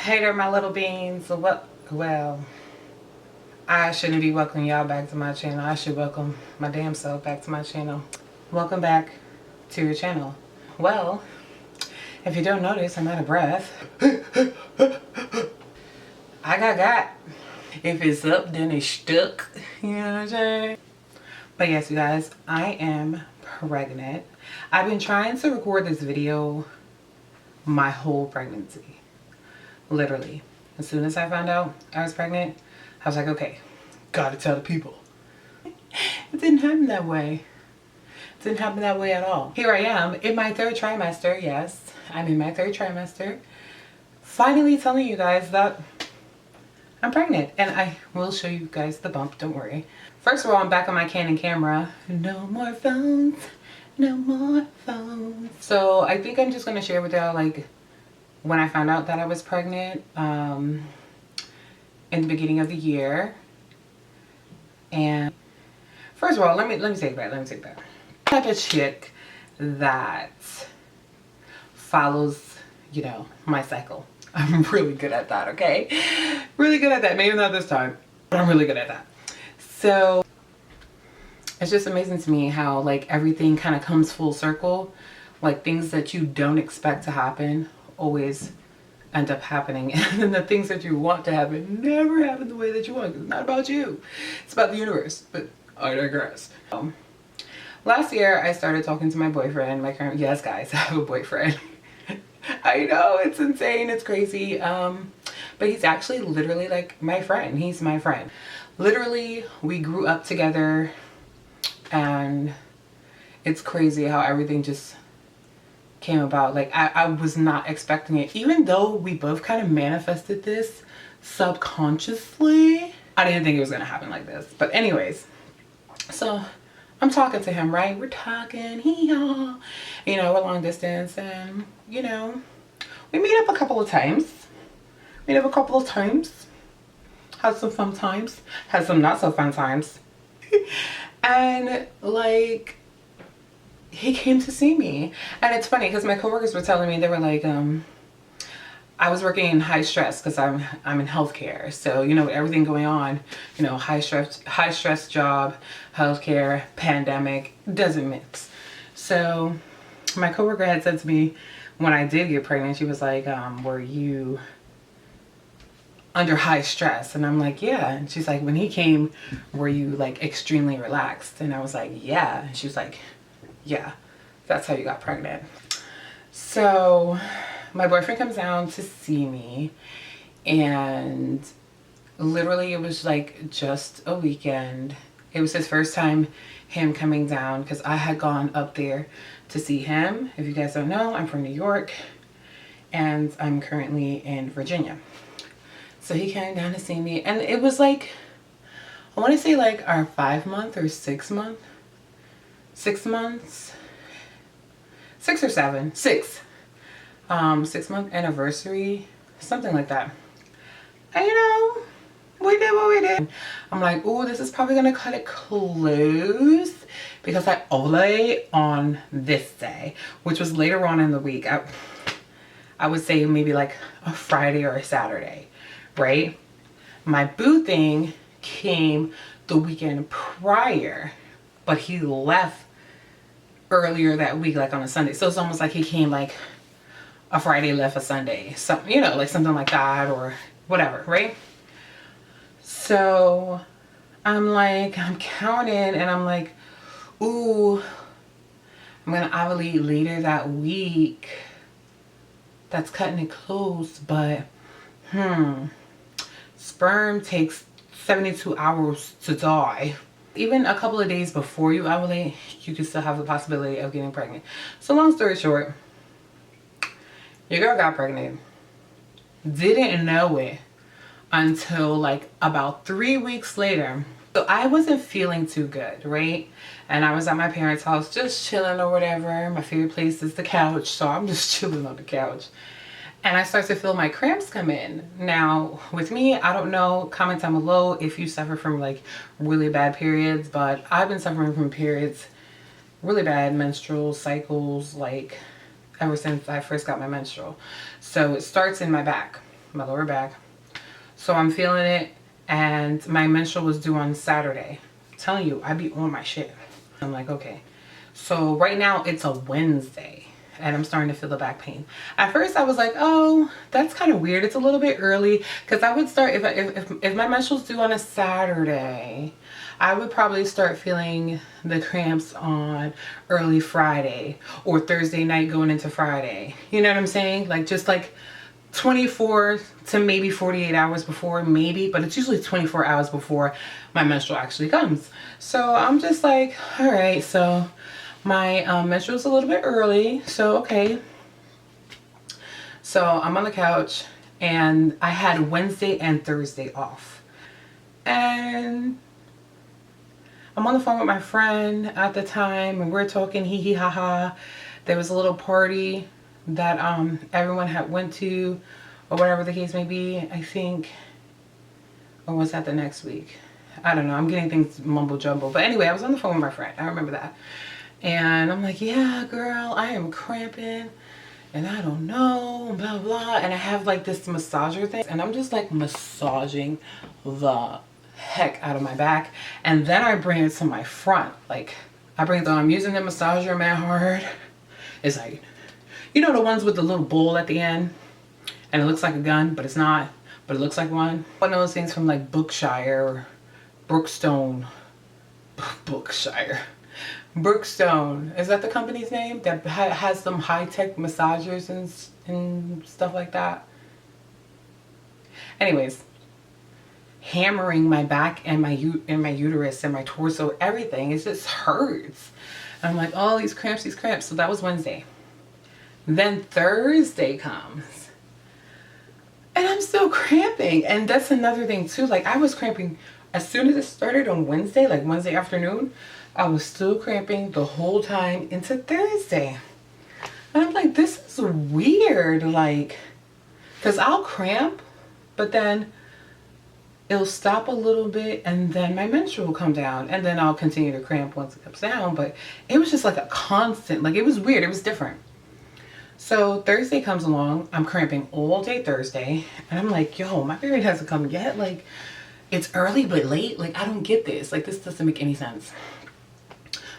Hey there, my little beans. Well, I shouldn't be welcoming y'all back to my channel. I should welcome my damn self back to my channel. Welcome back to your channel. Well, if you don't notice, I'm out of breath. I got. If it's up, then it's stuck. You know what I'm saying? But yes, you guys, I am pregnant. I've been trying to record this video my whole pregnancy. Literally. As soon as I found out I was pregnant, I was like, okay, gotta tell the people. It didn't happen that way. It didn't happen that way at all. Here I am in my third trimester. Yes, I'm in my third trimester. Finally telling you guys that I'm pregnant. And I will show you guys the bump, don't worry. First of all, I'm back on my Canon camera. No more phones. No more phones. So I think I'm just gonna share with y'all like when I found out that I was pregnant in the beginning of the year. And first of all, let me take that. I'm type of chick that follows, you know, my cycle. I'm really good at that, okay? Really good at that. Maybe not this time, but I'm really good at that. So it's just amazing to me how like everything kind of comes full circle. Like things that you don't expect to happen always end up happening, and then the things that you want to happen never happen the way that you want. It's not about you, it's about the universe. But I digress. Last year I started talking to my boyfriend, my current, yes guys, I have a boyfriend. I know, it's insane, it's crazy, but he's actually literally like my friend. He's my friend. Literally, we grew up together, and it's crazy how everything just came about. Like I was not expecting it, even though we both kind of manifested this subconsciously. I didn't think it was gonna happen like this. But anyways, so I'm talking to him, right? We're talking, you know, we're long distance, and you know, we meet up a couple of times. Had some fun times, had some not so fun times. And like, he came to see me. And it's funny because my coworkers were telling me, they were like, I was working in high stress because I'm in healthcare. So, you know, everything going on, you know, high stress job, healthcare, pandemic, doesn't mix. So my coworker had said to me when I did get pregnant, she was like, were you under high stress? And I'm like, yeah. And she's like, when he came, were you like extremely relaxed? And I was like, yeah. And she was like, yeah, that's how you got pregnant. So my boyfriend comes down to see me, and literally it was like just a weekend. It was his first time him coming down because I had gone up there to see him. If you guys don't know, I'm from New York and I'm currently in Virginia. So he came down to see me, and it was like, I want to say like our 5 month or 6 month, 6 months, 6 or 7, 6 6-month anniversary, something like that. And you know, we did what we did. I'm like, oh, this is probably gonna cut it close because I ovulated on this day, which was later on in the week. I would say maybe like a Friday or a Saturday, right? My boo thing came the weekend prior, but he left earlier that week, like on a Sunday. So it's almost like he came like a Friday, left a Sunday, something, you know, like something like that or whatever, right? So I'm like, I'm counting, and I'm like, ooh, I'm gonna ovulate later that week. That's cutting it close, but sperm takes 72 hours to die. Even a couple of days before you ovulate, you can still have the possibility of getting pregnant. So long story short, your girl got pregnant. Didn't know it until like about 3 weeks later. So I wasn't feeling too good, right? And I was at my parents' house just chilling or whatever. My favorite place is the couch, so I'm just chilling on the couch. And I start to feel my cramps come in. Now, with me, I don't know, comment down below if you suffer from like really bad periods, but I've been suffering from periods, really bad menstrual cycles, like ever since I first got my menstrual. So it starts in my back. my lower back. So I'm feeling it, and my menstrual was due on Saturday. I'm telling you, I be on my shit. I'm like, okay. So right now it's a Wednesday and I'm starting to feel the back pain. At first I was like, oh, that's kind of weird. It's a little bit early, because I would start, if my menstrual's due on a Saturday, I would probably start feeling the cramps on early Friday or Thursday night going into Friday. You know what I'm saying? Like just like 24 to maybe 48 hours before, maybe, but it's usually 24 hours before my menstrual actually comes. So I'm just like, all right, so my menstrual's a little bit early, so okay. So I'm on the couch, and I had Wednesday and Thursday off, and I'm on the phone with my friend at the time, and we're talking hee hee ha ha. There was a little party that everyone had went to, or whatever the case may be, I think. Or was that the next week? I don't know, I'm getting things mumble jumble. But anyway, I was on the phone with my friend, I remember that. And I'm like, yeah, girl, I am cramping and I don't know, blah, blah. And I have like this massager thing, and I'm just like massaging the heck out of my back. And then I bring it to my front. Like, I bring it on, I'm using the massager man hard. It's like, you know, the ones with the little bowl at the end, and it looks like a gun, but it's not, but it looks like one. One of those things from like Brookshire or Brookstone. Brookstone, is that the company's name that has some high-tech massagers and stuff like that? Anyways, hammering my back and my uterus and my torso, everything, it just hurts. And I'm like, oh, these cramps. So that was Wednesday. Then Thursday comes, and I'm still cramping. And that's another thing too, like I was cramping as soon as it started on Wednesday, like Wednesday afternoon. I was still cramping the whole time into Thursday. And I'm like, this is weird. Like, because I'll cramp, but then it'll stop a little bit, and then my menstrual will come down, and then I'll continue to cramp once it comes down. But it was just like a constant, like it was weird. It was different. So Thursday comes along. I'm cramping all day Thursday. And I'm like, yo, my period hasn't come yet. Like, it's early but late. Like, I don't get this. Like, this doesn't make any sense.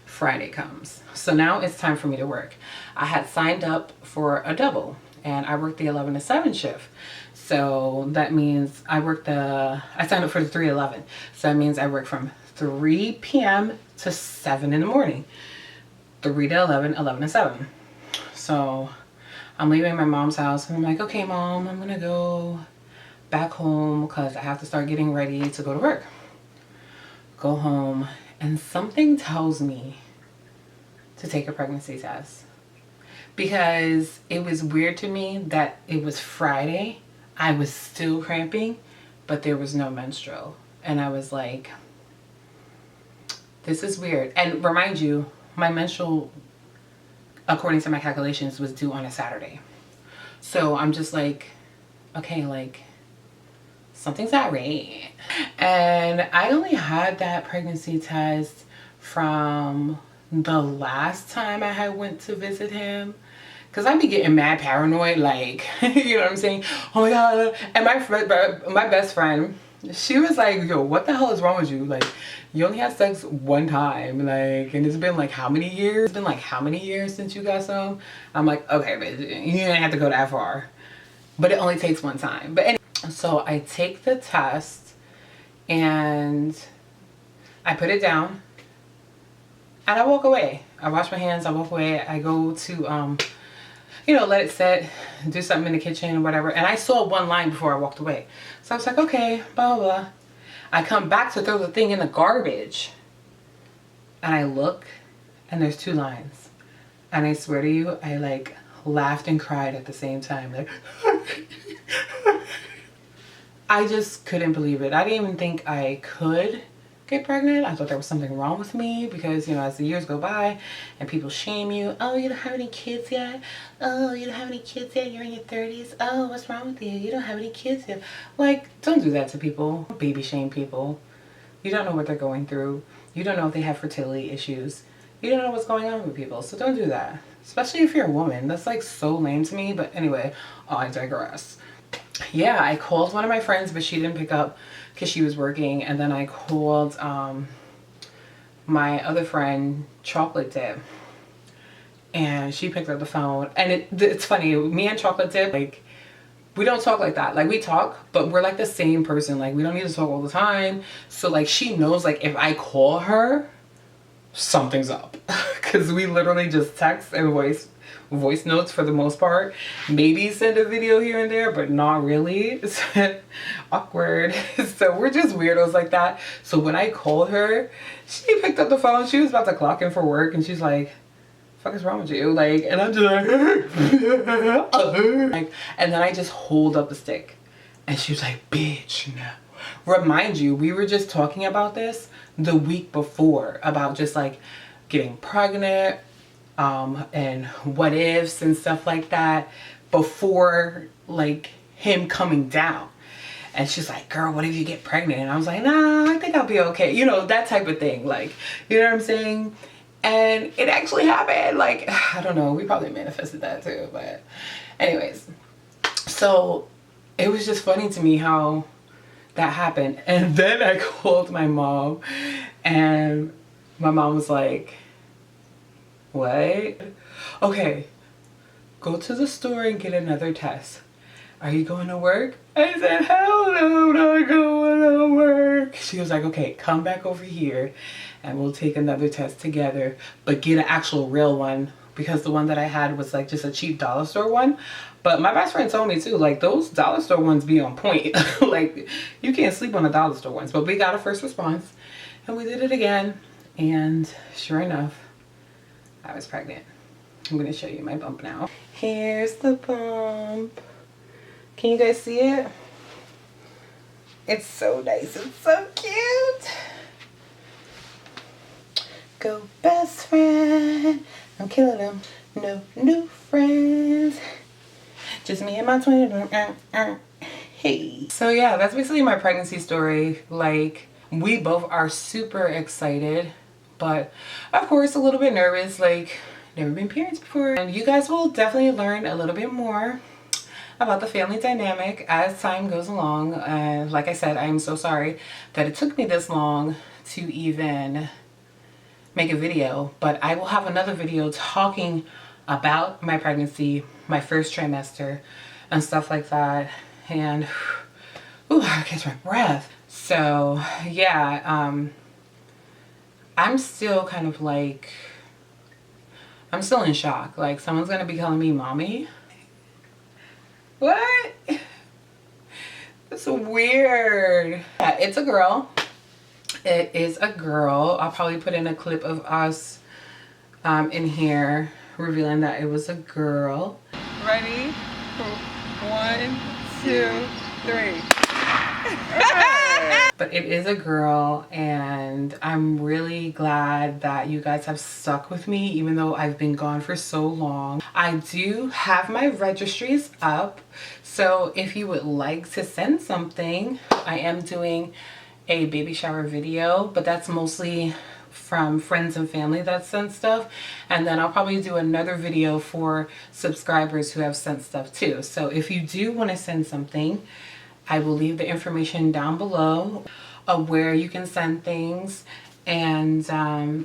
Friday comes. So now it's time for me to work. I had signed up for a double, and I worked the 11 to 7 shift. So that means I signed up for the 3-11. So that means I work from 3 p.m. to 7 in the morning. 3 to 11, 11 to 7. So I'm leaving my mom's house, and I'm like, okay, Mom, I'm gonna go back home because I have to start getting ready to go to work. Go home, and something tells me to take a pregnancy test, because it was weird to me that it was Friday, I was still cramping, but there was no menstrual. And I was like, this is weird. And remind you, my menstrual, according to my calculations, was due on a Saturday. So I'm just like, okay, like something's not right. And I only had that pregnancy test from the last time I had went to visit him, because I'd be getting mad paranoid, like, you know what I'm saying? Oh my God. And my best friend, she was like, yo, what the hell is wrong with you? Like, you only had sex one time, like, and it's been like how many years? It's been like how many years since you got some? I'm like, okay, but you didn't have to go that far. But it only takes one time. But anyway, so I take the test, and I put it down, and I walk away. I wash my hands, I walk away. I go to, you know, let it set, do something in the kitchen or whatever. And I saw one line before I walked away. So I was like, okay, blah, blah, blah. I come back to throw the thing in the garbage, and I look, and there's 2 lines. And I swear to you, I like laughed and cried at the same time. Like, I just couldn't believe it. I didn't even think I could get pregnant. I thought there was something wrong with me, because, you know, as the years go by and people shame you, oh, you don't have any kids yet, oh, you don't have any kids yet, you're in your 30s, oh, what's wrong with you, you don't have any kids yet. Like, don't do that to people. Baby shame people. You don't know what they're going through. You don't know if they have fertility issues. You don't know what's going on with people, so don't do that, especially if you're a woman. That's like so lame to me. But anyway, I digress. yeah, I called one of my friends, but she didn't pick up because she was working. And then I called my other friend, Chocolate Dip, and she picked up the phone. And it's funny, me and Chocolate Dip, like, we don't talk like that. Like, we talk, but we're like the same person. Like, we don't need to talk all the time. So like, she knows, like, if I call her, something's up. Because we literally just text and voice notes for the most part. Maybe send a video here and there, but not really. It's awkward. So we're just weirdos like that. So when I called her, she picked up the phone. She was about to clock in for work, and she's like, fuck is wrong with you? Like, and I'm just like, and then I just hold up the stick, and she was like, bitch, no. Remind you, we were just talking about this the week before, about just like getting pregnant, and what ifs and stuff like that, before like him coming down. And she's like, girl, what if you get pregnant? And I was like, nah, I think I'll be okay. You know, that type of thing. Like, you know what I'm saying? And it actually happened. Like, I don't know, we probably manifested that too, but anyways. So it was just funny to me how that happened. And then I called my mom, and my mom was like, what? Okay, go to the store and get another test. Are you going to work? I said, hell no, I'm not going to work. She was like, okay, come back over here and we'll take another test together, but get an actual real one, because the one that I had was like just a cheap dollar store one. But my best friend told me too, like, those dollar store ones be on point. Like, you can't sleep on the dollar store ones. But we got a first response, and we did it again, and sure enough, I was pregnant. I'm gonna show you my bump now. Here's the bump. Can you guys see it? It's so nice and so cute. Go best friend. I'm killing them. No new friends. Just me and my twin. Hey. So yeah, that's basically my pregnancy story. Like, we both are super excited, but of course a little bit nervous. Like, never been parents before. And you guys will definitely learn a little bit more about the family dynamic as time goes along. Like I said, I am so sorry that it took me this long to even make a video, but I will have another video talking about my pregnancy, my first trimester, and stuff like that. And ooh, I catch my breath. So yeah, I'm still kind of like, I'm still in shock. Like, someone's gonna be calling me mommy. What? That's weird. Yeah, it's a girl. It is a girl. I'll probably put in a clip of us in here revealing that it was a girl. Ready? 1, 2, 3. But it is a girl, and I'm really glad that you guys have stuck with me even though I've been gone for so long. I do have my registries up, so if you would like to send something, I am doing a baby shower video, but that's mostly from friends and family that sent stuff. And then I'll probably do another video for subscribers who have sent stuff too. So if you do want to send something, I will leave the information down below of where you can send things. And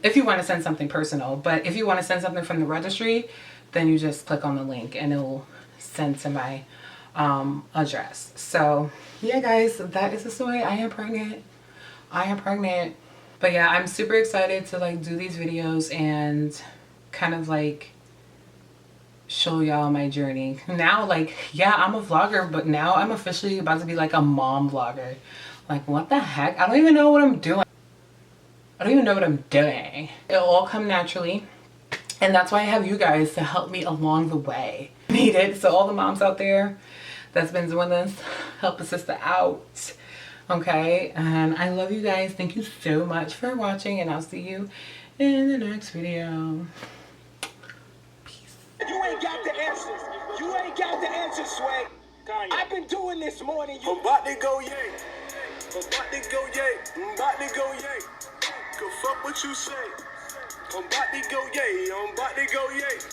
if you want to send something personal, but if you want to send something from the registry, then you just click on the link and it will send to my address. So yeah, guys, that is the story. I am pregnant. But yeah, I'm super excited to like do these videos and kind of like show y'all my journey. Now, like, yeah, I'm a vlogger, but now I'm officially about to be like a mom vlogger. Like, what the heck? I don't even know what I'm doing. It'll all come naturally. And that's why I have you guys to help me along the way. Need it. So all the moms out there that's been doing this, help a sister out. Okay, and I love you guys. Thank you so much for watching, and I'll see you in the next video. Peace. You ain't got the answers. You ain't got the answers, Sway. I've been doing this more than you. I'm about to go yay. I'm about to go yay. I'm about to go yay. Go fuck what you say. I'm about to go yay. I'm about to go yay.